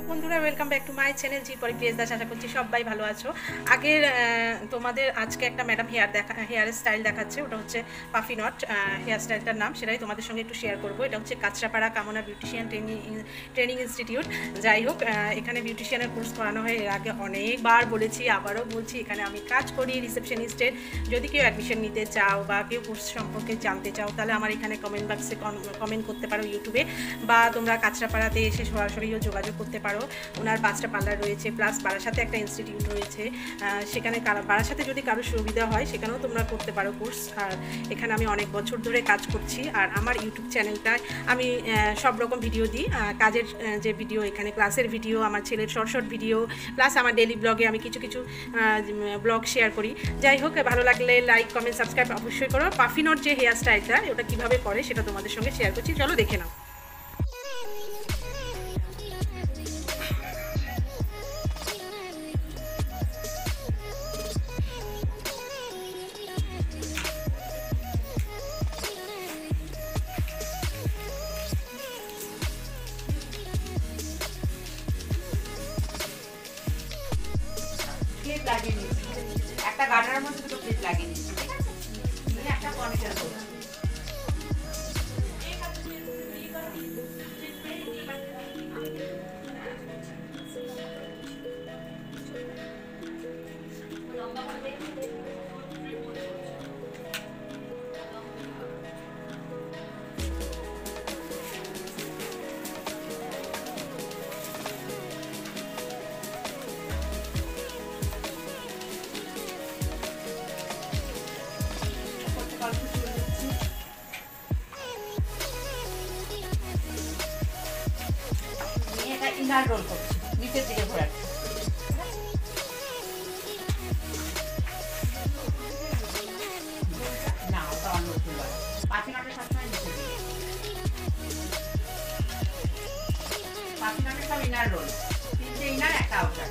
বন্ধুরা, welcome back to my channel জি পরি প্রিয়েস দাস। আশা করছি সবাই ভালো আছো। আগের তোমাদের আজকে একটা ম্যাডাম হেয়ার স্টাইল দেখাচ্ছে, ওটা হচ্ছে পাফি নট হেয়ার স্টাইলটার নাম, সেটাই তোমাদের সঙ্গে একটু শেয়ার করবো। এটা হচ্ছে কাঁচরাপাড়া কামনা বিউটিশিয়ান ট্রেনিং ইনস্টিটিউট। যাই হোক, এখানে বিউটিশিয়ানের কোর্স করানো হয়। এর আগে অনেকবার বলেছি, আবারও বলছি, এখানে আমি কাজ করি রিসেপশনিস্টের। যদি কেউ অ্যাডমিশন নিতে চাও বা কেউ কোর্স সম্পর্কে জানতে চাও, তাহলে আমার এখানে কমেন্ট বক্সে কমেন্ট করতে পারো ইউটিউবে, বা তোমরা কাঁচরাপাড়াতে এসে সরাসরিও যোগাযোগ করতে পারো। ওনার 5টা পার্লার রয়েছে, প্লাস বারাসাতে একটা ইনস্টিটিউট রয়েছে। সেখানে বারাসাতে যদি কারোর সুবিধা হয় সেখানেও তোমরা করতে পারো কোর্স। আর এখানে আমি অনেক বছর ধরে কাজ করছি। আর আমার ইউটিউব চ্যানেলটায় আমি সব রকম ভিডিও দিই, কাজের যে ভিডিও, এখানে ক্লাসের ভিডিও, আমার ছেলের শর্ট ভিডিও, প্লাস আমার ডেলি ব্লগে আমি কিছু কিছু ব্লগ শেয়ার করি। যাই হোক, ভালো লাগলে লাইক, কমেন্ট, সাবস্ক্রাইব অবশ্যই করো। পাফি নট যে হেয়ার স্টাইলটা, ওটা কীভাবে করে সেটা তোমাদের সঙ্গে শেয়ার করছি, চলো দেখে নাও। ক্লিপ লাগিয়ে নিচ্ছি, একটা গার্ডারের মধ্যে দুটো ক্লিপ লাগিয়ে নিচ্ছি, ঠিক আছে? নিয়ে একটা কনিটার করছি। ইনার রোল করছি, নিচের দিকে ঘোরাচ্ছি। না, ওটা অন্য ফুল হয়। পাখি নটের সবসময় নিচে দিকে, পাখি নটের সব ইনার রোল, 3টে ইনার, একটা আউটার।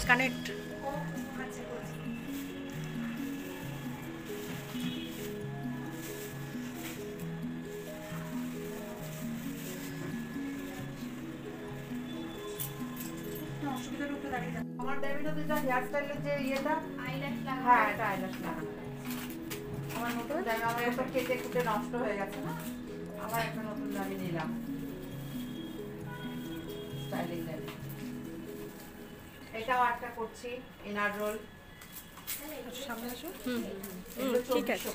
কানেক্ট আমার ডেভিডও দুটো হেয়ার স্টাইলের যে ইয়েটা, হ্যাঁ এটা আইল্যাশ লাগানো। আমার নতুন দামি, আমার একটা কেটে কুটে নষ্ট হয়ে গেছে না, আবার একটা নতুন দামি নিলাম স্টাইলিং এর। এটাও একটা করছি ইনার রোল। সামনে আসো। ঠিক আছে।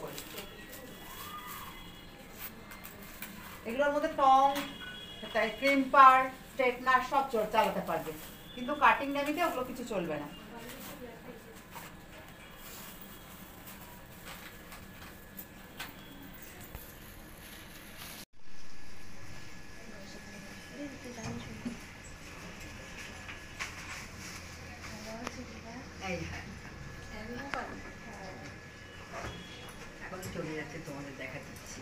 এগুলোর মধ্যে টং, ক্রিম্পার, স্ট্রেটনার সব চালাতে পারবে, কিন্তু কাটিং ড্যামিতে ওগুলো কিছু চলবে না। এখন চলে যাচ্ছে, তোমাদের দেখা দিচ্ছি।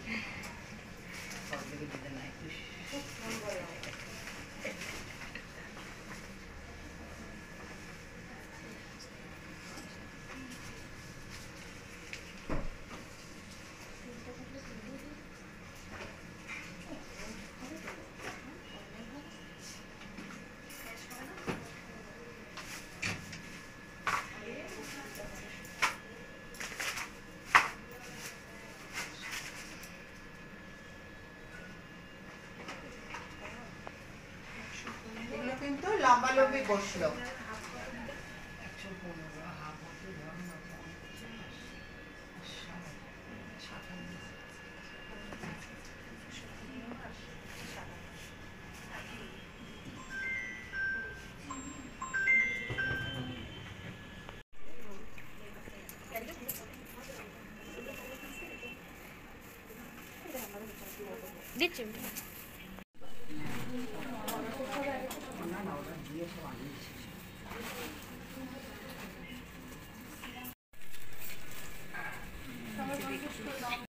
কিন্তু লম্বা লম্বি বসলো। দিচ্ছি